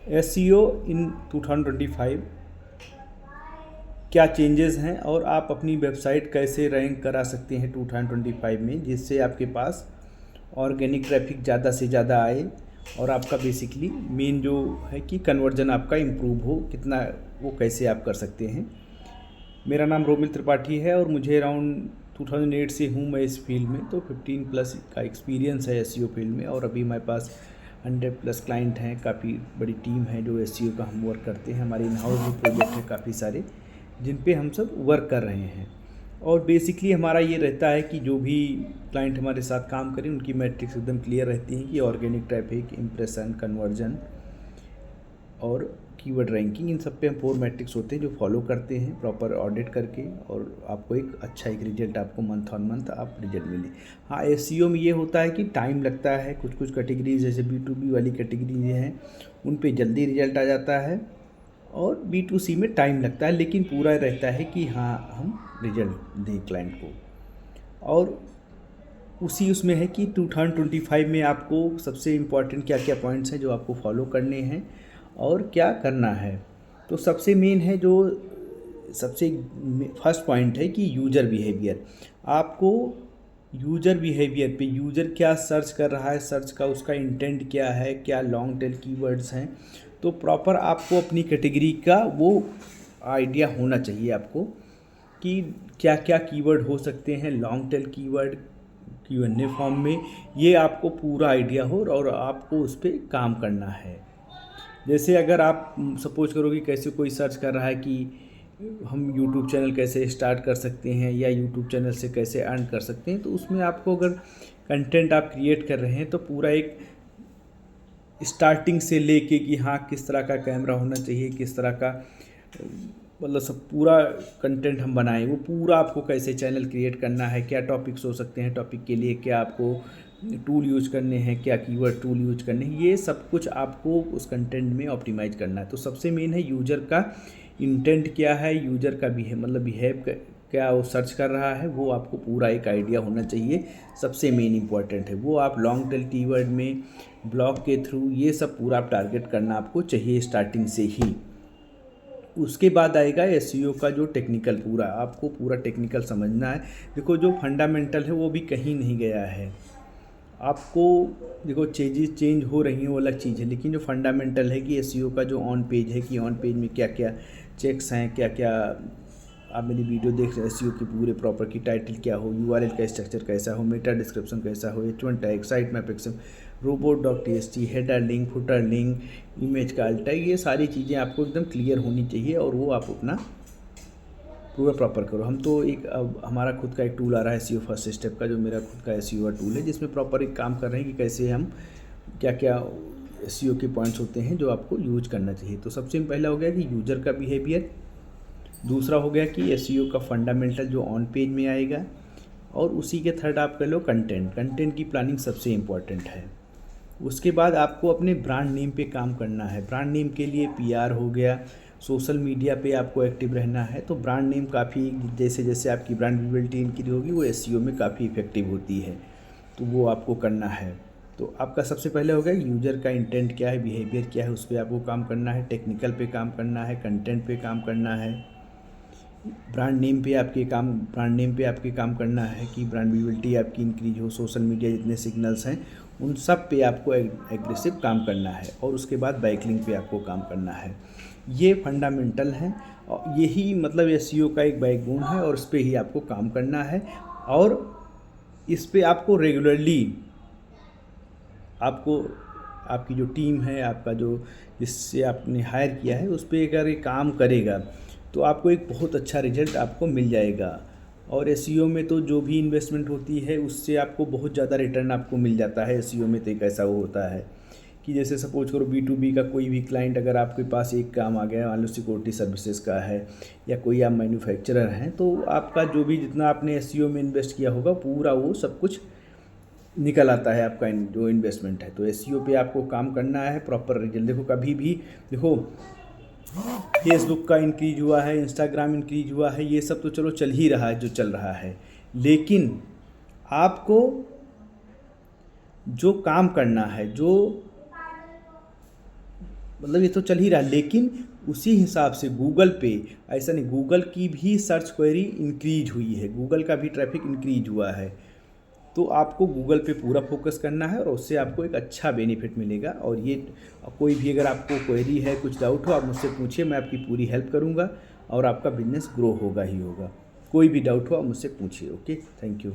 SEO इन 2025 क्या changes हैं और आप अपनी वेबसाइट कैसे रैंक करा सकते हैं 2025 में, जिससे आपके पास ऑर्गेनिक ट्रैफिक ज़्यादा से ज़्यादा आए और आपका बेसिकली मेन जो है कि कन्वर्जन आपका इम्प्रूव हो, कितना वो कैसे आप कर सकते हैं। मेरा नाम रोमिल त्रिपाठी है और मुझे अराउंड 2008 से हूँ मैं इस फील्ड में, तो 15 प्लस का एक्सपीरियंस है एसईओ फील्ड में। और अभी हमारे पास 100 प्लस क्लाइंट हैं, काफ़ी बड़ी टीम है जो एसईओ का हम वर्क करते हैं। हमारे इन हाउस भी प्रोजेक्ट है काफ़ी सारे जिन पे हम सब वर्क कर रहे हैं। और बेसिकली हमारा ये रहता है कि जो भी क्लाइंट हमारे साथ काम करें उनकी मैट्रिक्स एकदम क्लियर रहती हैं कि ऑर्गेनिक ट्रैफिक, इम्प्रेशन, कन्वर्जन और कीवर्ड रैंकिंग, इन सब पे हम 4 मैट्रिक्स होते हैं जो फॉलो करते हैं प्रॉपर ऑडिट करके, और आपको एक अच्छा एक रिजल्ट आपको मंथ ऑन मंथ आप रिजल्ट मिले। हाँ, एसईओ में ये होता है कि टाइम लगता है। कुछ कुछ कैटेगरीज जैसे B2B वाली कैटेगरी हैं उन पे जल्दी रिजल्ट आ जाता है, और B2C में टाइम लगता है, लेकिन पूरा रहता है कि हाँ हम रिजल्ट दें क्लाइंट को। और उसी उसमें है कि 2025 में आपको सबसे इम्पॉर्टेंट क्या क्या पॉइंट्स हैं जो आपको फॉलो करने हैं और क्या करना है। तो सबसे मेन है जो सबसे फर्स्ट पॉइंट है कि यूज़र बिहेवियर। आपको यूज़र बिहेवियर पे, यूज़र क्या सर्च कर रहा है, सर्च का उसका इंटेंट क्या है, क्या लॉन्ग टेल कीवर्ड्स हैं, तो प्रॉपर आपको अपनी कैटेगरी का वो आइडिया होना चाहिए आपको कि क्या क्या कीवर्ड हो सकते हैं long tail keyword Q&A form में, ये आपको पूरा आइडिया हो और आपको उस पर काम करना है। जैसे अगर आप सपोज करो कि कैसे कोई सर्च कर रहा है कि हम YouTube चैनल कैसे स्टार्ट कर सकते हैं या YouTube चैनल से कैसे अर्न कर सकते हैं, तो उसमें आपको अगर कंटेंट आप क्रिएट कर रहे हैं तो पूरा एक स्टार्टिंग से लेके कि हाँ किस तरह का कैमरा होना चाहिए, किस तरह का मतलब सब पूरा कंटेंट हम बनाएं, वो पूरा आपको कैसे चैनल क्रिएट करना है, क्या टॉपिक्स हो सकते हैं, टॉपिक के लिए क्या आपको टूल यूज करने हैं, क्या कीवर्ड टूल यूज करने हैं, ये सब कुछ आपको उस कंटेंट में ऑप्टिमाइज करना है। तो सबसे मेन है यूजर का इंटेंट क्या है, यूजर का बिहेव क्या वो सर्च कर रहा है, वो आपको पूरा एक आइडिया होना चाहिए। सबसे मेन इंपॉर्टेंट है वो आप लॉन्ग टेल कीवर्ड में, ब्लॉग के थ्रू, ये सब पूरा आप टारगेट करना आपको चाहिए स्टार्टिंग से ही। उसके बाद आएगा एसईओ का जो टेक्निकल, पूरा आपको पूरा टेक्निकल समझना है। देखो जो फंडामेंटल है वो भी कहीं नहीं गया है आपको। देखो चीज़ें चेंज हो रही हैं वो अलग चीज़ है, लेकिन जो फंडामेंटल है कि एसईओ का जो ऑन पेज है कि ऑन पेज में क्या क्या चेक्स हैं, क्या क्या आप मेरी वीडियो देख रहे हैं एसईओ की पूरे प्रॉपर की टाइटल क्या हो, यूआरएल का स्ट्रक्चर कैसा हो, मेटा डिस्क्रिप्शन कैसा हो, H1 tag, site map XM, robot.txt, header link, footer link, image का अल्ट टैग, ये सारी चीज़ें आपको एकदम क्लियर होनी चाहिए और वो आप अपना पूरा प्रॉपर करो। हम तो एक अब हमारा खुद का एक टूल आ रहा है एसईओ फर्स्ट स्टेप का, जो मेरा खुद का एसईओ टूल है, जिसमें प्रॉपर एक काम कर रहे हैं कि कैसे हम क्या क्या एसईओ के पॉइंट्स होते हैं जो आपको यूज करना चाहिए। तो सबसे पहला हो गया कि यूज़र का बिहेवियर, दूसरा हो गया कि एसईओ का फंडामेंटल जो ऑन पेज में आएगा, और उसी के थर्ड आप कर लो कंटेंट की प्लानिंग सबसे इम्पॉर्टेंट है। उसके बाद आपको अपने ब्रांड नेम पे काम करना है। ब्रांड नेम के लिए पीआर हो गया, सोशल मीडिया पे आपको एक्टिव रहना है। तो ब्रांड नेम काफ़ी, जैसे जैसे आपकी ब्रांड विजिबिलिटी इंक्रीज होगी वो एसईओ में काफ़ी इफेक्टिव होती है, तो वो आपको करना है। तो आपका सबसे पहले हो गया यूज़र का इंटेंट क्या है, बिहेवियर क्या है, उस पर आपको काम करना है, टेक्निकल पे काम करना है, कंटेंट पे काम करना है, ब्रांड नेम पे आपके काम करना है कि ब्रांड विजिबिलिटी आपकी इंक्रीज हो, सोशल मीडिया जितने सिग्नल्स हैं उन सब पे आपको एग्रेसिव काम करना है, और उसके बाद बैकलिंक पे आपको काम करना है। ये फंडामेंटल हैं और यही मतलब एसईओ का एक बैकबोन है, और इस पे ही आपको काम करना है। और इस पे आपको रेगुलरली आपको आपकी जो टीम है, आपका जो जिससे आपने हायर किया है, उस पर अगर ये काम करेगा तो आपको एक बहुत अच्छा रिजल्ट आपको मिल जाएगा। और एसईओ में तो जो भी इन्वेस्टमेंट होती है उससे आपको बहुत ज़्यादा रिटर्न आपको मिल जाता है। एसईओ में तो एक ऐसा वो होता है कि जैसे सपोज करो B2B का कोई भी क्लाइंट अगर आपके पास एक काम आ गया, मान लो सिक्योरिटी सर्विसेज का है या कोई आप मैन्युफैक्चरर हैं, तो आपका जो भी जितना आपने एसईओ में इन्वेस्ट किया होगा पूरा वो सब कुछ निकल आता है आपका जो इन्वेस्टमेंट है। तो एसईओ पे आपको काम करना है, प्रॉपर रिजल्ट। देखो कभी भी देखो फेसबुक का इंक्रीज हुआ है, इंस्टाग्राम इंक्रीज हुआ है, ये सब तो चलो चल ही रहा है जो चल रहा है, लेकिन आपको जो काम करना है, जो मतलब ये तो चल ही रहा है, लेकिन उसी हिसाब से गूगल पे ऐसा नहीं, गूगल की भी सर्च क्वेरी इंक्रीज हुई है, गूगल का भी ट्रैफिक इंक्रीज हुआ है। तो आपको गूगल पे पूरा फोकस करना है और उससे आपको एक अच्छा बेनिफिट मिलेगा। और ये कोई भी अगर आपको क्वेरी है, कुछ डाउट हो, आप मुझसे पूछिए, मैं आपकी पूरी हेल्प करूँगा और आपका बिजनेस ग्रो होगा ही होगा। कोई भी डाउट हो आप मुझसे पूछिए। Okay, thank you.